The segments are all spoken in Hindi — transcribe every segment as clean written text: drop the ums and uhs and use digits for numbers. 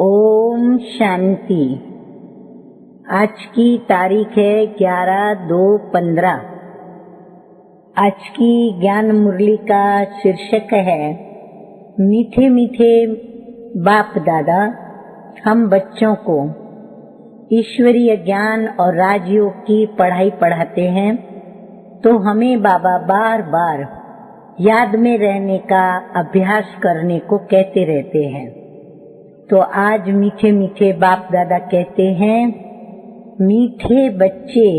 ओम शांति। आज की तारीख है 11/2/15। आज की ज्ञान मुरली का शीर्षक है मीठे मीठे बाप दादा हम बच्चों को ईश्वरीय ज्ञान और राजयोग की पढ़ाई पढ़ाते हैं, तो हमें बाबा बार बार याद में रहने का अभ्यास करने को कहते रहते हैं। तो आज मीठे मीठे बाप दादा कहते हैं, मीठे बच्चे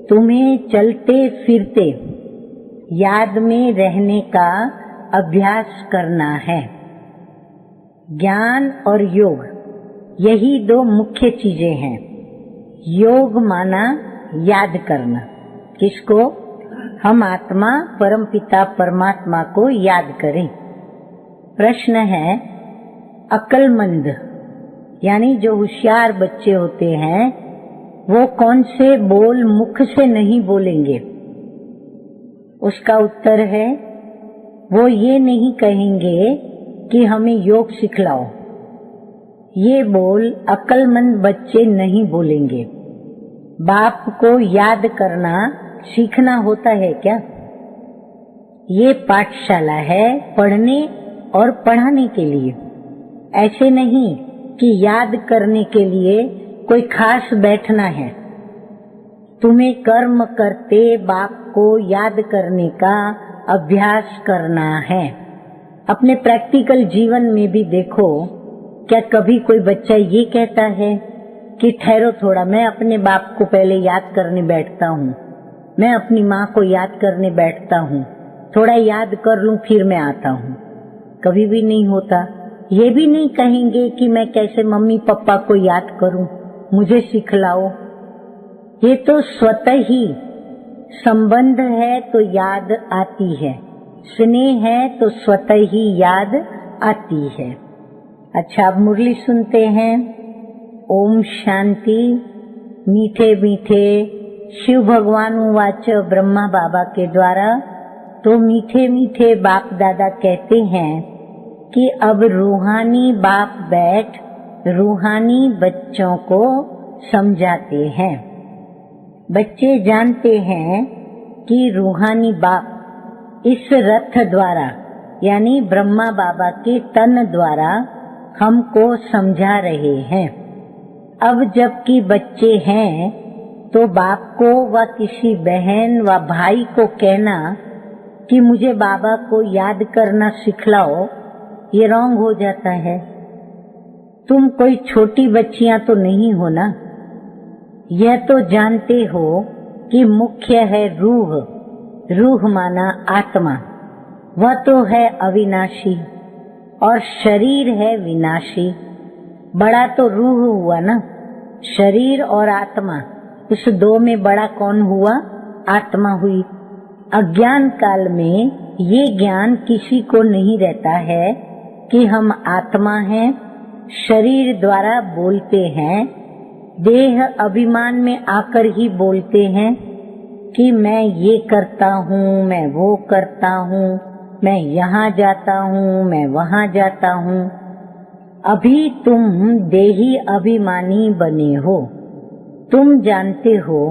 तुम्हें चलते फिरते याद में रहने का अभ्यास करना है। ज्ञान और योग यही दो मुख्य चीजें हैं। योग माना याद करना, किसको? हम आत्मा परमपिता परमात्मा को याद करें। प्रश्न है, अक्लमंद यानी जो होशियार बच्चे होते हैं वो कौन से बोल मुख से नहीं बोलेंगे? उसका उत्तर है, वो ये नहीं कहेंगे कि हमें योग सिखलाओ। ये बोल अक्लमंद बच्चे नहीं बोलेंगे। बाप को याद करना सीखना होता है क्या? ये पाठशाला है पढ़ने और पढ़ाने के लिए, ऐसे नहीं कि याद करने के लिए कोई खास बैठना है। तुम्हें कर्म करते बाप को याद करने का अभ्यास करना है। अपने प्रैक्टिकल जीवन में भी देखो, क्या कभी कोई बच्चा ये कहता है कि ठहरो थोड़ा, मैं अपने बाप को पहले याद करने बैठता हूँ, मैं अपनी माँ को याद करने बैठता हूँ, थोड़ा याद कर लूँ फिर मैं आता हूँ? कभी भी नहीं होता। ये भी नहीं कहेंगे कि मैं कैसे मम्मी पापा को याद करूं, मुझे सिखलाओ। ये तो स्वतः ही संबंध है तो याद आती है, स्नेह है तो स्वतः ही याद आती है। अच्छा, अब मुरली सुनते हैं। ओम शांति। मीठे मीठे शिव भगवान वाच ब्रह्मा बाबा के द्वारा तो मीठे मीठे बाप दादा कहते हैं कि अब रूहानी बाप बैठ रूहानी बच्चों को समझाते हैं। बच्चे जानते हैं कि रूहानी बाप इस रथ द्वारा यानी ब्रह्मा बाबा के तन द्वारा हमको समझा रहे हैं। अब जबकि बच्चे हैं तो बाप को व किसी बहन व भाई को कहना कि मुझे बाबा को याद करना सिखलाओ, ये रॉन्ग हो जाता है। तुम कोई छोटी बच्चियां तो नहीं हो ना। यह तो जानते हो कि मुख्य है रूह। रूह माना आत्मा, वह तो है अविनाशी और शरीर है विनाशी। बड़ा तो रूह हुआ ना, शरीर और आत्मा, उस दो में बड़ा कौन हुआ? आत्मा हुई। अज्ञान काल में ये ज्ञान किसी को नहीं रहता है कि हम आत्मा हैं, शरीर द्वारा बोलते हैं, देह अभिमान में आकर ही बोलते हैं कि मैं ये करता हूँ, मैं वो करता हूँ, मैं यहाँ जाता हूँ, मैं वहाँ जाता हूँ। अभी तुम देही अभिमानी बने हो। तुम जानते हो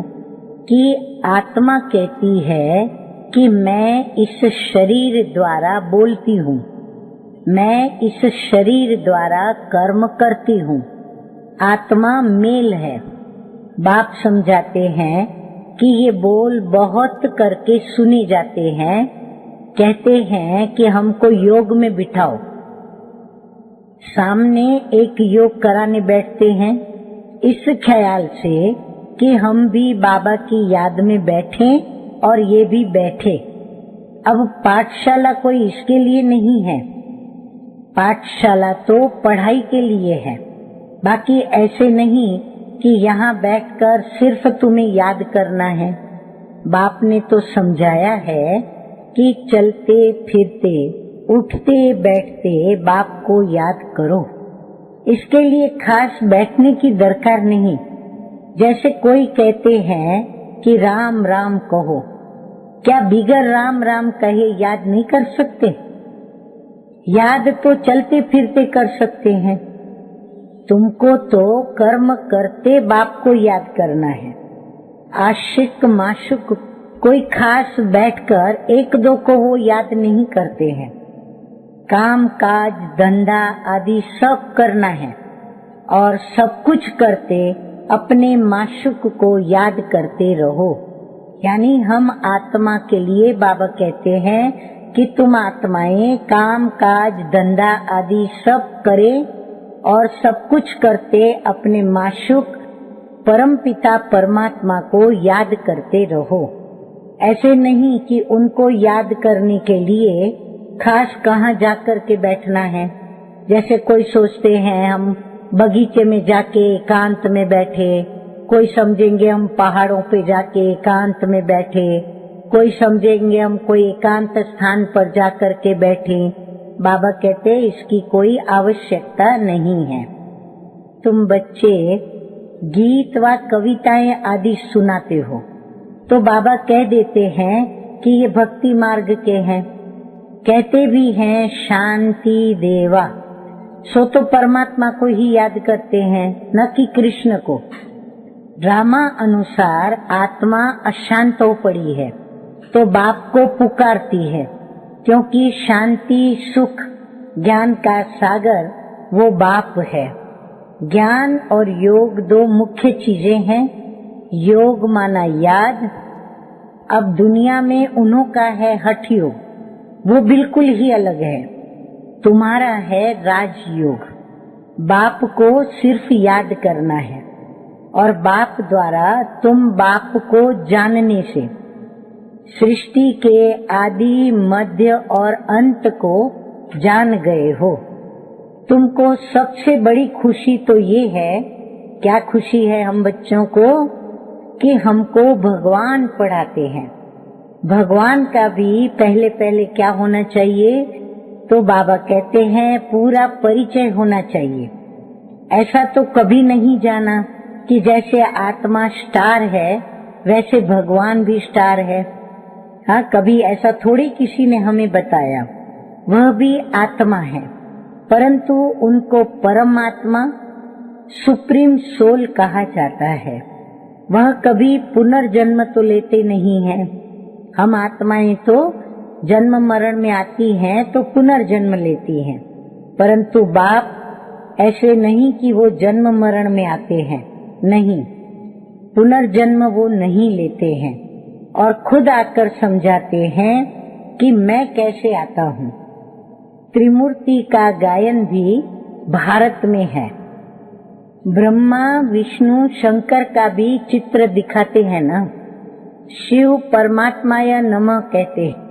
कि आत्मा कहती है कि मैं इस शरीर द्वारा बोलती हूँ, मैं इस शरीर द्वारा कर्म करती हूँ। आत्मा मेल है। बाप समझाते हैं कि ये बोल बहुत करके सुने जाते हैं। कहते हैं कि हमको योग में बिठाओ। सामने एक योग कराने बैठते हैं इस ख्याल से कि हम भी बाबा की याद में बैठें और ये भी बैठे। अब पाठशाला कोई इसके लिए नहीं है, पाठशाला तो पढ़ाई के लिए है। बाकी ऐसे नहीं कि यहाँ बैठकर सिर्फ तुम्हें याद करना है। बाप ने तो समझाया है कि चलते फिरते उठते बैठते बाप को याद करो। इसके लिए खास बैठने की दरकार नहीं। जैसे कोई कहते हैं कि राम राम कहो, क्या बिगर राम राम कहे याद नहीं कर सकते? याद तो चलते फिरते कर सकते हैं। तुमको तो कर्म करते बाप को याद करना है। आशिक माशुक कोई खास बैठकर एक दो को वो याद नहीं करते हैं। काम काज धंधा आदि सब करना है और सब कुछ करते अपने माशुक को याद करते रहो। यानी हम आत्मा के लिए बाबा कहते हैं कि तुम आत्माएं काम काज धंधा आदि सब करे और सब कुछ करते अपने माशुक परम पिता परमात्मा को याद करते रहो। ऐसे नहीं कि उनको याद करने के लिए खास कहाँ जाकर के बैठना है। जैसे कोई सोचते हैं हम बगीचे में जाके एकांत में बैठे, कोई समझेंगे हम पहाड़ों पे जाके एकांत में बैठे, कोई समझेंगे हम कोई एकांत स्थान पर जाकर के बैठे। बाबा कहते हैं इसकी कोई आवश्यकता नहीं है। तुम बच्चे गीत व कविताएं आदि सुनाते हो तो बाबा कह देते हैं कि ये भक्ति मार्ग के हैं। कहते भी हैं शांति देवा, सो तो परमात्मा को ही याद करते हैं, न कि कृष्ण को। ड्रामा अनुसार आत्मा अशांत हो पड़ी है तो बाप को पुकारती है, क्योंकि शांति सुख ज्ञान का सागर वो बाप है। ज्ञान और योग दो मुख्य चीजें हैं। योग माना याद। अब दुनिया में उन्हों का है हठ योग, वो बिल्कुल ही अलग है। तुम्हारा है राजयोग। बाप को सिर्फ याद करना है और बाप द्वारा तुम बाप को जानने से सृष्टि के आदि मध्य और अंत को जान गए हो। तुमको सबसे बड़ी खुशी तो ये है, क्या खुशी है हम बच्चों को, कि हमको भगवान पढ़ाते हैं। भगवान का भी पहले पहले क्या होना चाहिए, तो बाबा कहते हैं पूरा परिचय होना चाहिए। ऐसा तो कभी नहीं जाना कि जैसे आत्मा स्टार है वैसे भगवान भी स्टार है। हाँ, कभी ऐसा थोड़ी किसी ने हमें बताया। वह भी आत्मा है, परंतु उनको परमात्मा सुप्रीम सोल कहा जाता है। वह कभी पुनर्जन्म तो लेते नहीं हैं। हम आत्माएं तो जन्म मरण में आती हैं तो पुनर्जन्म लेती हैं, परंतु बाप ऐसे नहीं कि वो जन्म मरण में आते हैं। नहीं, पुनर्जन्म वो नहीं लेते हैं और खुद आकर समझाते हैं कि मैं कैसे आता हूँ। त्रिमूर्ति का गायन भी भारत में है। ब्रह्मा विष्णु शंकर का भी चित्र दिखाते हैं ना। शिव परमात्माय नमः कहते हैं।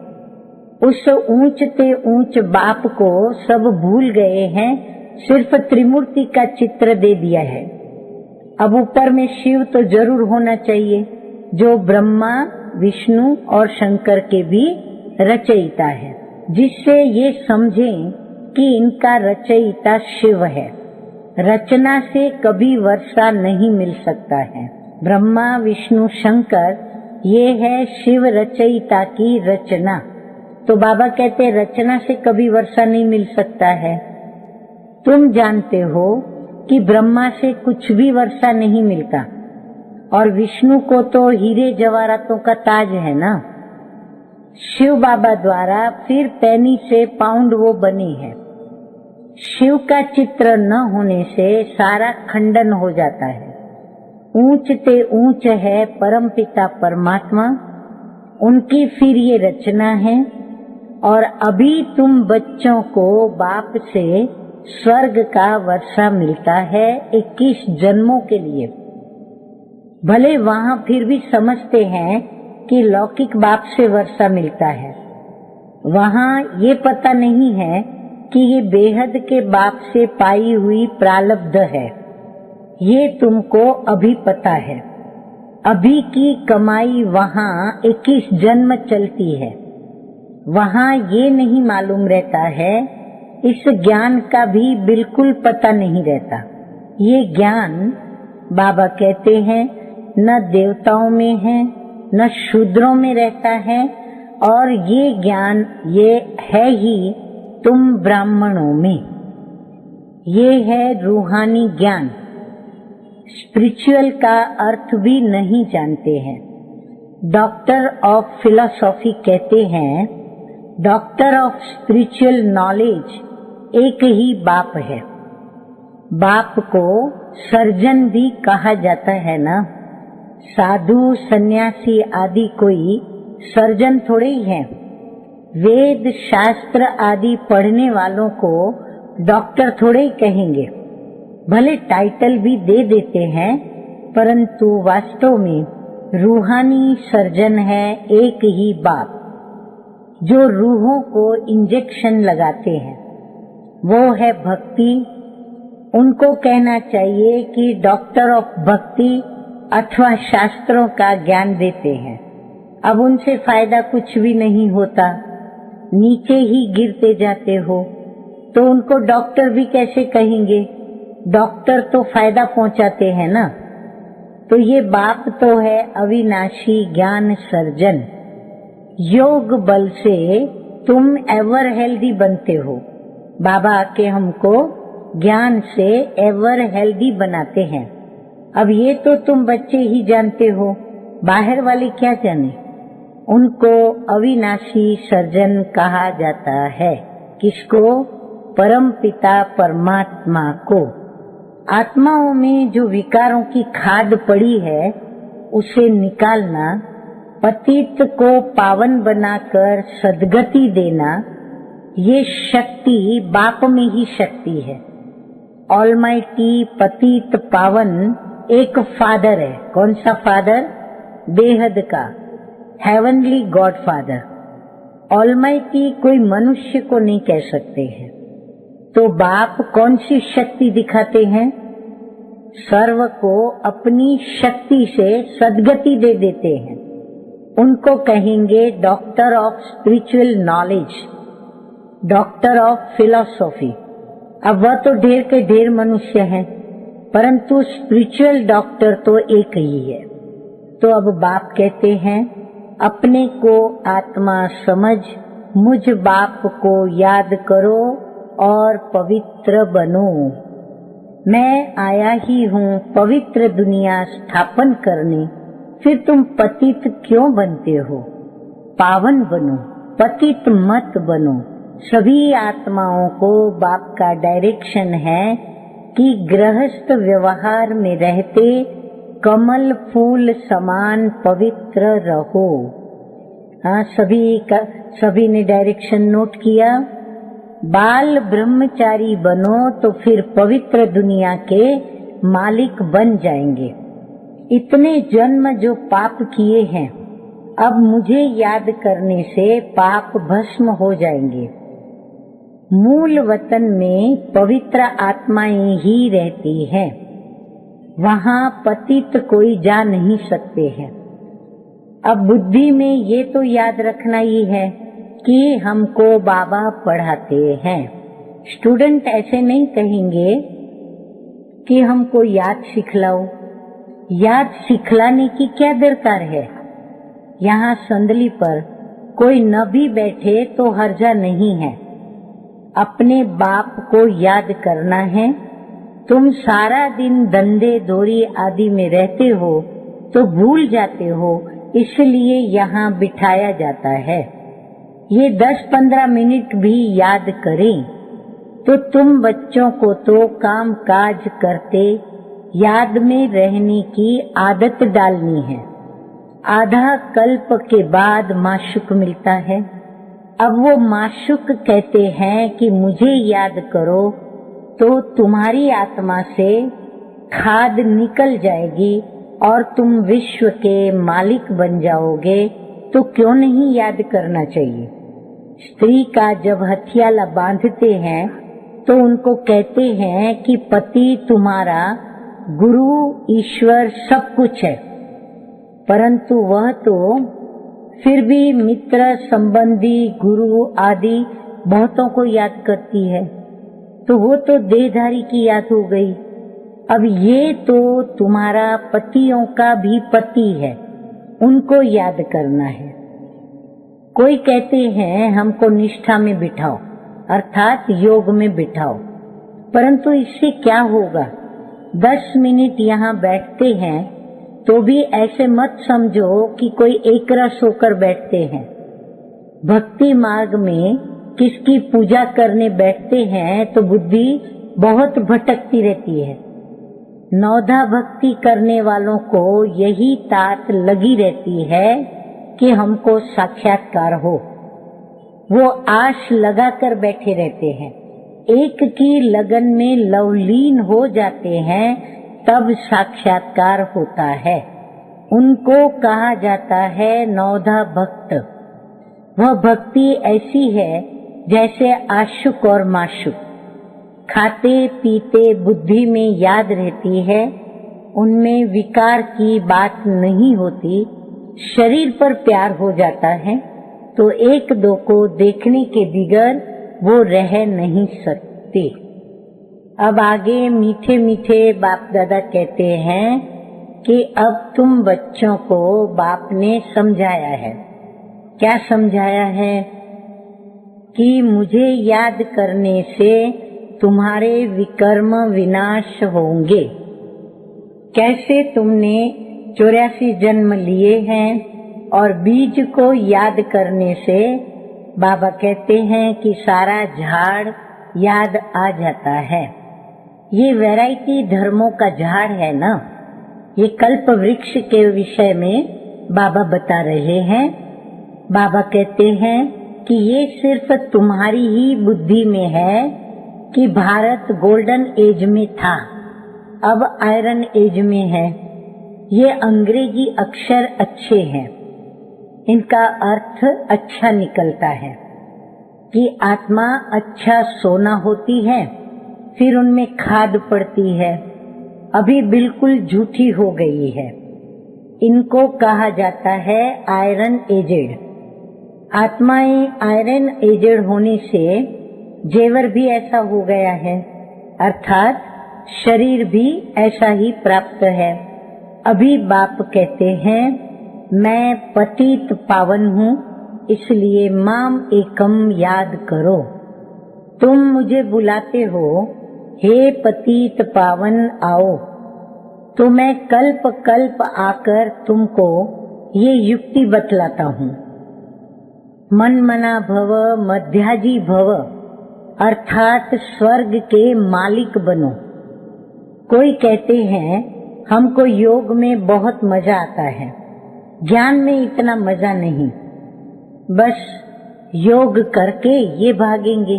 उस ऊंचते ऊंच बाप को सब भूल गए हैं, सिर्फ त्रिमूर्ति का चित्र दे दिया है। अब ऊपर में शिव तो जरूर होना चाहिए, जो ब्रह्मा विष्णु और शंकर के भी रचयिता है, जिससे ये समझें कि इनका रचयिता शिव है। रचना से कभी वर्षा नहीं मिल सकता है। ब्रह्मा विष्णु शंकर ये है शिव रचयिता की रचना। तो बाबा कहते रचना से कभी वर्षा नहीं मिल सकता है। तुम जानते हो कि ब्रह्मा से कुछ भी वर्षा नहीं मिलता और विष्णु को तो हीरे जवाहरातों का ताज है ना। शिव बाबा द्वारा फिर पैनी से पाउंड वो बनी है। शिव का चित्र न होने से सारा खंडन हो जाता है। ऊंचते ऊंच है परम पिता परमात्मा, उनकी फिर ये रचना है। और अभी तुम बच्चों को बाप से स्वर्ग का वर्षा मिलता है 21 जन्मों के लिए। भले वहाँ फिर भी समझते हैं कि लौकिक बाप से वर्षा मिलता है, वहाँ ये पता नहीं है कि ये बेहद के बाप से पाई हुई प्रारब्ध है। ये तुमको अभी पता है। अभी की कमाई वहाँ 21 जन्म चलती है। वहाँ ये नहीं मालूम रहता है, इस ज्ञान का भी बिल्कुल पता नहीं रहता। ये ज्ञान बाबा कहते हैं न देवताओं में है न शूद्रों में रहता है, और ये ज्ञान ये है ही तुम ब्राह्मणों में। ये है रूहानी ज्ञान। स्पिरिचुअल का अर्थ भी नहीं जानते हैं। डॉक्टर ऑफ फिलॉसफी कहते हैं डॉक्टर ऑफ स्पिरिचुअल नॉलेज एक ही बाप है। बाप को सर्जन भी कहा जाता है ना। साधु सन्यासी आदि कोई सर्जन थोड़े ही हैं। वेद शास्त्र आदि पढ़ने वालों को डॉक्टर थोड़े ही कहेंगे। भले टाइटल भी दे देते हैं, परंतु वास्तव में रूहानी सर्जन है एक ही बाप, जो रूहों को इंजेक्शन लगाते हैं। वो है भक्ति। उनको कहना चाहिए कि डॉक्टर ऑफ भक्ति अथवा शास्त्रों का ज्ञान देते हैं। अब उनसे फायदा कुछ भी नहीं होता, नीचे ही गिरते जाते हो, तो उनको डॉक्टर भी कैसे कहेंगे? डॉक्टर तो फायदा पहुंचाते हैं ना। तो ये बाप तो है अविनाशी ज्ञान सर्जन। योग बल से तुम एवर हेल्दी बनते हो। बाबा आके हमको ज्ञान से एवर हेल्दी बनाते हैं। अब ये तो तुम बच्चे ही जानते हो, बाहर वाले क्या जाने। उनको अविनाशी सर्जन कहा जाता है। किसको? परम पिता परमात्मा को। आत्माओं में जो विकारों की खाद पड़ी है उसे निकालना, पतित को पावन बनाकर सद्गति देना, ये शक्ति बाप में ही शक्ति है। ऑलमाइटी पतित पावन एक फादर है। कौन सा फादर? बेहद का, हेवनली गॉड फादर। ऑलमाइटी कोई मनुष्य को नहीं कह सकते हैं। तो बाप कौन सी शक्ति दिखाते हैं? सर्व को अपनी शक्ति से सद्गति दे देते हैं। उनको कहेंगे doctor of spiritual knowledge, doctor of philosophy. अब वह तो ढेर के ढेर मनुष्य हैं, परंतु स्पिरिचुअल डॉक्टर तो एक ही है। तो अब बाप कहते हैं अपने को आत्मा समझ, मुझ बाप को याद करो और पवित्र बनो। मैं आया ही हूँ पवित्र दुनिया स्थापन करने। फिर तुम पतित क्यों बनते हो? पावन बनो, पतित मत बनो। सभी आत्माओं को बाप का डायरेक्शन है कि गृहस्थ व्यवहार में रहते कमल फूल समान पवित्र रहो। हाँ, सभी ने डायरेक्शन नोट किया। बाल ब्रह्मचारी बनो तो फिर पवित्र दुनिया के मालिक बन जाएंगे। इतने जन्म जो पाप किए हैं, अब मुझे याद करने से पाप भस्म हो जाएंगे। मूल वतन में पवित्र आत्माएं ही रहती हैं, वहाँ पतित कोई जा नहीं सकते हैं। अब बुद्धि में ये तो याद रखना ही है कि हमको बाबा पढ़ाते हैं। स्टूडेंट ऐसे नहीं कहेंगे कि हमको याद सिखलाओ। याद सिखलाने की क्या दरकार है? यहाँ संदली पर कोई न भी बैठे तो हर्जा नहीं है। अपने बाप को याद करना है। तुम सारा दिन धंधे दौरी आदि में रहते हो तो भूल जाते हो, इसलिए यहाँ बिठाया जाता है। ये 10-15 मिनट भी याद करें तो तुम बच्चों को तो काम काज करते याद में रहने की आदत डालनी है। आधा कल्प के बाद माशुक मिलता है। अब वो माशुक कहते हैं कि मुझे याद करो, तो तुम्हारी आत्मा से खाद निकल जाएगी और तुम विश्व के मालिक बन जाओगे। तो क्यों नहीं याद करना चाहिए? स्त्री का जब हथियाला बांधते हैं तो उनको कहते हैं कि पति तुम्हारा गुरु ईश्वर सब कुछ है, परंतु वह तो फिर भी मित्र संबंधी गुरु आदि बहुतों को याद करती है। तो वो तो देहधारी की याद हो गई। अब ये तो तुम्हारा पतियों का भी पति है, उनको याद करना है। कोई कहते हैं हमको निष्ठा में बिठाओ, अर्थात योग में बिठाओ। परंतु इससे क्या होगा? 10 मिनट यहाँ बैठते हैं तो भी ऐसे मत समझो कि कोई एक रस होकर बैठते हैं। भक्ति मार्ग में किसकी पूजा करने बैठते हैं तो बुद्धि बहुत भटकती रहती है। नौधा भक्ति करने वालों को यही तात लगी रहती है कि हमको साक्षात्कार हो। वो आश लगाकर बैठे रहते हैं, एक की लगन में लवलीन हो जाते हैं, तब साक्षात्कार होता है। उनको कहा जाता है नौधा भक्त। वह भक्ति ऐसी है जैसे आशुक और माशुक, खाते पीते बुद्धि में याद रहती है, उनमें विकार की बात नहीं होती। शरीर पर प्यार हो जाता है तो एक दो को देखने के बिगर वो रह नहीं सकते। अब आगे मीठे मीठे बाप दादा कहते हैं कि अब तुम बच्चों को बाप ने समझाया है। क्या समझाया है? कि मुझे याद करने से तुम्हारे विकर्म विनाश होंगे। कैसे तुमने 84 जन्म लिए हैं और बीज को याद करने से बाबा कहते हैं कि सारा झाड़ याद आ जाता है। ये वैरायटी धर्मों का झाड़ है ना। ये कल्प वृक्ष के विषय में बाबा बता रहे हैं। बाबा कहते हैं कि ये सिर्फ तुम्हारी ही बुद्धि में है कि भारत गोल्डन एज में था, अब आयरन एज में है। ये अंग्रेजी अक्षर अच्छे हैं, इनका अर्थ अच्छा निकलता है कि आत्मा अच्छा सोना होती है, फिर उनमें खाद पड़ती है, अभी बिल्कुल झूठी हो गई है। इनको कहा जाता है आयरन एजेड। आत्माएं आयरन एजेड होने से जेवर भी ऐसा हो गया है, अर्थात शरीर भी ऐसा ही प्राप्त है। अभी बाप कहते हैं मैं पतित पावन हूँ, इसलिए माम एकम याद करो। तुम मुझे बुलाते हो, हे पतित पावन आओ, तो मैं कल्प कल्प आकर तुमको ये युक्ति बतलाता हूँ। मन मना भव मध्याजी भव, अर्थात स्वर्ग के मालिक बनो। कोई कहते हैं हमको योग में बहुत मजा आता है, ज्ञान में इतना मजा नहीं, बस योग करके ये भागेंगे।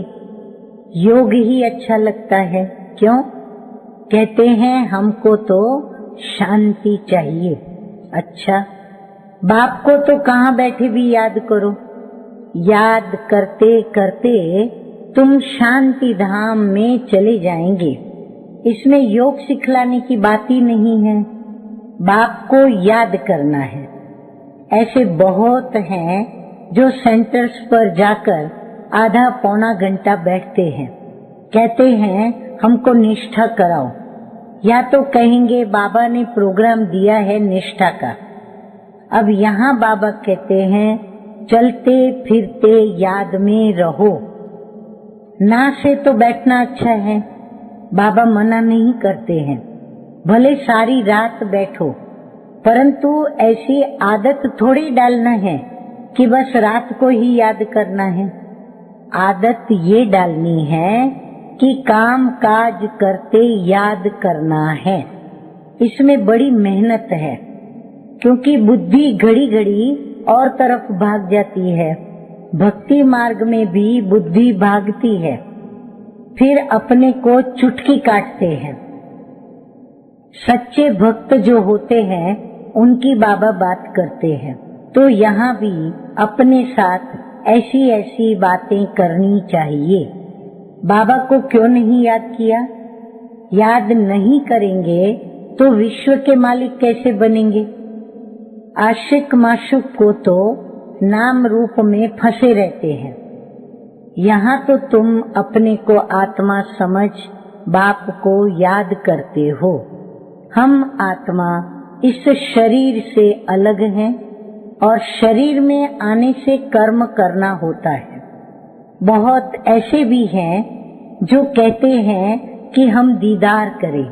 योग ही अच्छा लगता है। क्यों? कहते हैं हमको तो शांति चाहिए। अच्छा, बाप को तो कहाँ बैठे भी याद करो, याद करते करते तुम शांति धाम में चले जाएंगे। इसमें योग सिखलाने की बात ही नहीं है, बाप को याद करना है। ऐसे बहुत हैं जो सेंटर्स पर जाकर आधा पौना घंटा बैठते हैं, कहते हैं हमको निष्ठा कराओ, या तो कहेंगे बाबा ने प्रोग्राम दिया है निष्ठा का। अब यहाँ बाबा कहते हैं चलते फिरते याद में रहो। ना से तो बैठना अच्छा है, बाबा मना नहीं करते हैं, भले सारी रात बैठो, परंतु ऐसी आदत थोड़ी डालना है कि बस रात को ही याद करना है। आदत ये डालनी है कि काम काज करते याद करना है। इसमें बड़ी मेहनत है, क्योंकि बुद्धि घड़ी घड़ी और तरफ भाग जाती है। भक्ति मार्ग में भी बुद्धि भागती है, फिर अपने को चुटकी काटते हैं। सच्चे भक्त जो होते हैं उनकी बाबा बात करते हैं, तो यहाँ भी अपने साथ ऐसी ऐसी बातें करनी चाहिए। बाबा को क्यों नहीं याद किया? याद नहीं करेंगे तो विश्व के मालिक कैसे बनेंगे? आशिक माशुक को तो नाम रूप में फंसे रहते हैं। यहाँ तो तुम अपने को आत्मा समझ बाप को याद करते हो। हम आत्मा इस शरीर से अलग हैं और शरीर में आने से कर्म करना होता है। बहुत ऐसे भी हैं जो कहते हैं कि हम दीदार करें।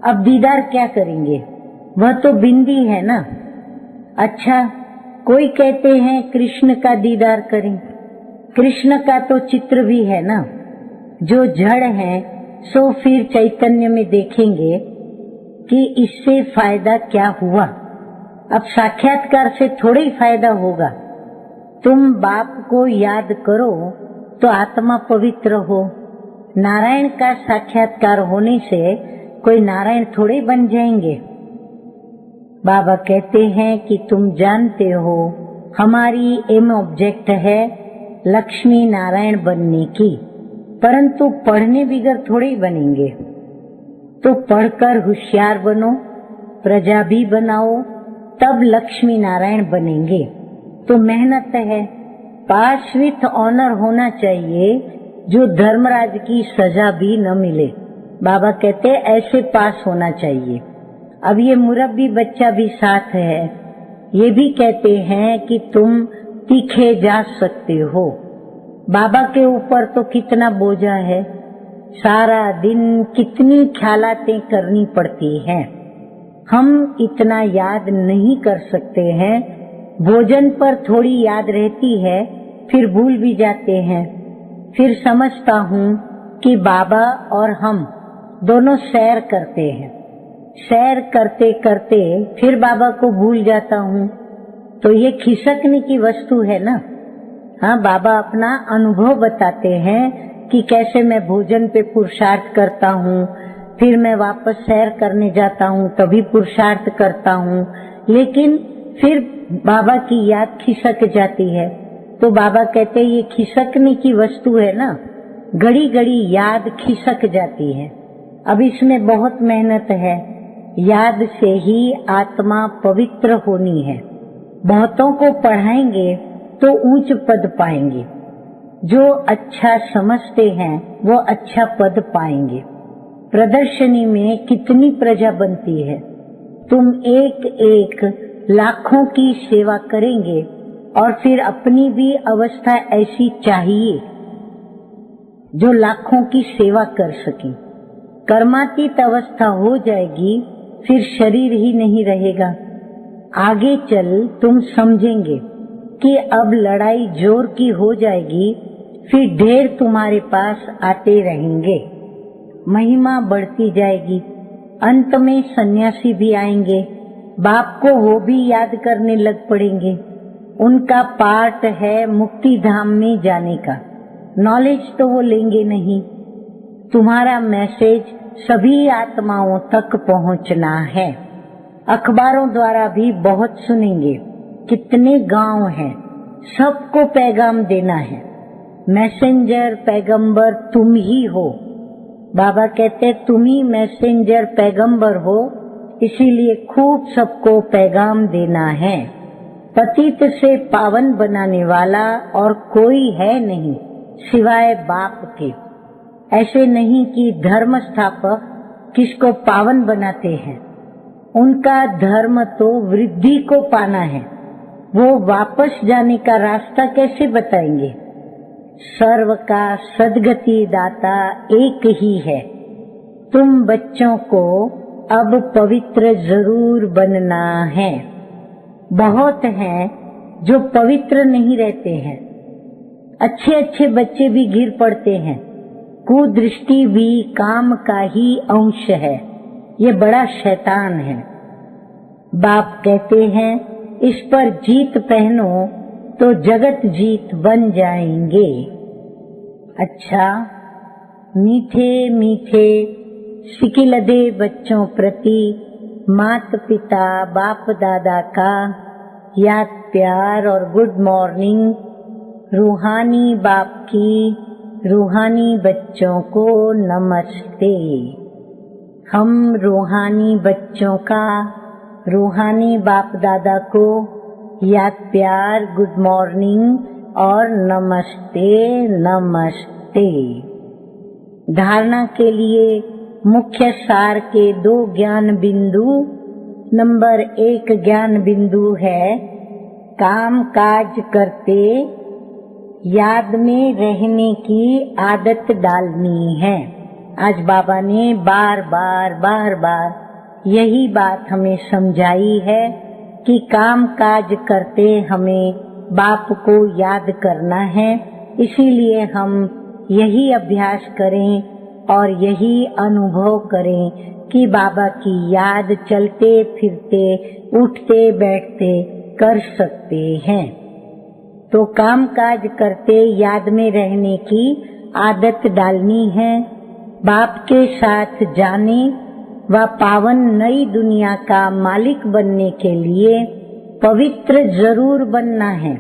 अब दीदार क्या करेंगे, वह तो बिंदी है ना। अच्छा, कोई कहते हैं कृष्ण का दीदार करें। कृष्ण का तो चित्र भी है ना। जो जड़ है सो फिर चैतन्य में देखेंगे कि इससे फायदा क्या हुआ। अब साक्षात्कार से थोड़ा ही फायदा होगा। तुम बाप को याद करो तो आत्मा पवित्र हो। नारायण का साक्षात्कार होने से कोई नारायण थोड़े बन जाएंगे। बाबा कहते हैं कि तुम जानते हो हमारी एम ऑब्जेक्ट है लक्ष्मी नारायण बनने की, परंतु पढ़ने बिगर थोड़े ही बनेंगे। तो पढ़कर होशियार बनो, प्रजा भी बनाओ, तब लक्ष्मी नारायण बनेंगे। तो मेहनत है। पास विथ ऑनर होना चाहिए, जो धर्मराज की सजा भी न मिले। बाबा कहते ऐसे पास होना चाहिए। अब ये मुरब्बी बच्चा भी साथ है, ये भी कहते हैं कि तुम तीखे जा सकते हो। बाबा के ऊपर तो कितना बोझा है, सारा दिन कितनी ख्यालातें करनी पड़ती हैं। हम इतना याद नहीं कर सकते हैं। भोजन पर थोड़ी याद रहती है, फिर भूल भी जाते हैं। फिर समझता हूँ कि बाबा और हम दोनों सैर करते हैं। सैर करते करते फिर बाबा को भूल जाता हूँ। तो ये खिसकने की वस्तु है ना। हाँ, बाबा अपना अनुभव बताते हैं कि कैसे मैं भोजन पे पुरुषार्थ करता हूँ, फिर मैं वापस सैर करने जाता हूँ तभी पुरुषार्थ करता हूँ, लेकिन फिर बाबा की याद खिसक जाती है। तो बाबा कहते ये खिसकने की वस्तु है ना, घड़ी घड़ी याद खिसक जाती है। अब इसमें बहुत मेहनत है। याद से ही आत्मा पवित्र होनी है। बहुतों को पढ़ाएंगे तो ऊंच पद पाएंगे। जो अच्छा समझते हैं वो अच्छा पद पाएंगे। प्रदर्शनी में कितनी प्रजा बनती है। तुम एक एक लाखों की सेवा करेंगे और फिर अपनी भी अवस्था ऐसी चाहिए जो लाखों की सेवा कर सके। कर्मातीत अवस्था हो जाएगी, फिर शरीर ही नहीं रहेगा। आगे चल तुम समझेंगे कि अब लड़ाई जोर की हो जाएगी, फिर ढेर तुम्हारे पास आते रहेंगे, महिमा बढ़ती जाएगी। अंत में सन्यासी भी आएंगे, बाप को वो भी याद करने लग पड़ेंगे। उनका पार्ट है मुक्ति धाम में जाने का। नॉलेज तो वो लेंगे नहीं। तुम्हारा मैसेज सभी आत्माओं तक पहुंचना है। अखबारों द्वारा भी बहुत सुनेंगे। कितने गांव हैं, सबको पैगाम देना है। मैसेंजर पैगंबर तुम ही हो। बाबा कहते तुम ही मैसेंजर पैगंबर हो, इसीलिए खूब सबको पैगाम देना है। पतित से पावन बनाने वाला और कोई है नहीं सिवाय बाप के। ऐसे नहीं कि धर्म स्थापक किसको पावन बनाते हैं। उनका धर्म तो वृद्धि को पाना है। वो वापस जाने का रास्ता कैसे बताएंगे। सर्व का सद्गति दाता एक ही है। तुम बच्चों को अब पवित्र जरूर बनना है। बहुत हैं जो पवित्र नहीं रहते हैं। अच्छे अच्छे बच्चे भी गिर पड़ते हैं। कुदृष्टि भी काम का ही अंश है। ये बड़ा शैतान है। बाप कहते हैं इस पर जीत पहनो तो जगत जीत बन जाएंगे। अच्छा, मीठे मीठे सिकिलदे बच्चों प्रति मात पिता बाप दादा का याद प्यार और गुड मॉर्निंग। रूहानी बाप की रूहानी बच्चों को नमस्ते। हम रूहानी बच्चों का रूहानी बाप दादा को याद प्यार गुड मॉर्निंग और नमस्ते नमस्ते। धारणा के लिए मुख्य सार के 2 ज्ञान बिंदु। नंबर 1 ज्ञान बिंदु है काम काज करते याद में रहने की आदत डालनी है। आज बाबा ने बार बार यही बात हमें समझाई है कि काम काज करते हमें बाप को याद करना है। इसीलिए हम यही अभ्यास करें और यही अनुभव करें कि बाबा की याद चलते फिरते उठते बैठते कर सकते हैं। तो काम काज करते याद में रहने की आदत डालनी है। बाप के साथ जाने व पावन नई दुनिया का मालिक बनने के लिए पवित्र जरूर बनना है।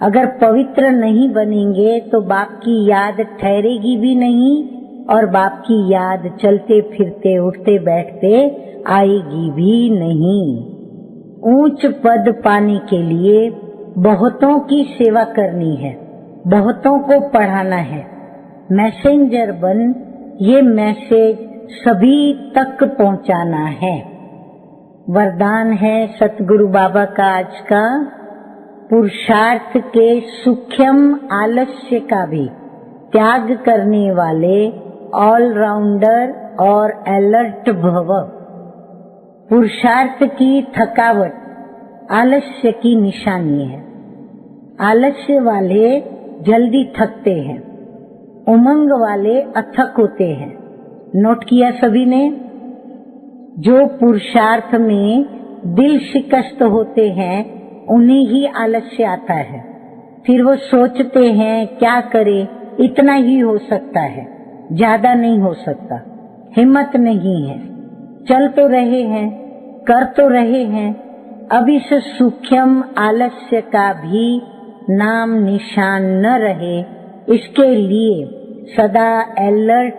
अगर पवित्र नहीं बनेंगे तो बाप की याद ठहरेगी भी नहीं और बाप की याद चलते फिरते उठते बैठते आएगी भी नहीं। ऊंच पद पाने के लिए बहुतों की सेवा करनी है, बहुतों को पढ़ाना है। मैसेंजर बन ये मैसेज सभी तक पहुंचाना है। वरदान है सतगुरु बाबा का आज का, पुरुषार्थ के सूक्ष्म आलस्य का भी त्याग करने वाले ऑलराउंडर और अलर्ट भव। पुरुषार्थ की थकावट आलस्य की निशानी है। आलस्य वाले जल्दी थकते हैं, उमंग वाले अथक होते हैं। नोट किया सभी ने? जो पुरुषार्थ में दिल शिकस्त होते हैं उन्हें ही आलस्य आता है। फिर वो सोचते हैं क्या करे, इतना ही हो सकता है, ज्यादा नहीं हो सकता, हिम्मत नहीं है। चल तो रहे हैं, कर तो रहे हैं, अब इस सूक्ष्म आलस्य का भी नाम निशान न रहे, इसके लिए सदा अलर्ट,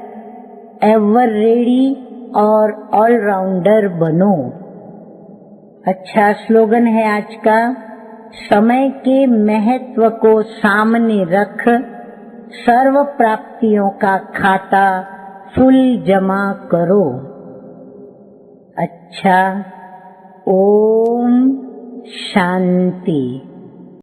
एवर रेडी और ऑलराउंडर बनो। अच्छा स्लोगन है आज का, समय के महत्व को सामने रख सर्व प्राप्तियों का खाता फुल जमा करो। अच्छा, ओम शांति।